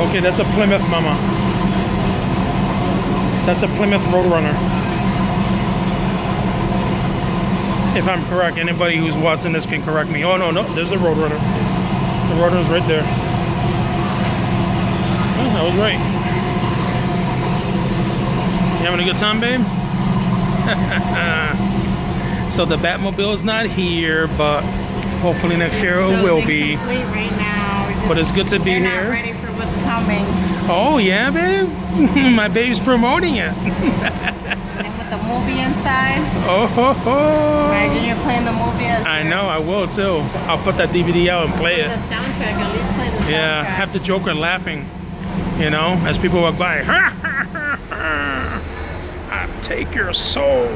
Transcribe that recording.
Okay, that's a Plymouth, mama. That's a Plymouth Roadrunner. If I'm correct, anybody who's watching this can correct me. Oh, no, there's a Roadrunner. The Roadrunner's right there. Oh, I was right. You having a good time, babe? So the Batmobile's not here, but hopefully next year it will be. Right now. But it's good to be They're here. not ready for what's coming. Oh yeah, babe. My babe's promoting it. And with the movie inside. Oh ho ho. Imagine you're playing the movie as I know, I will too. I'll put that DVD out and play the it. soundtrack, at least play the soundtrack. Yeah, have the Joker laughing, you know, as people walk by. I take your soul.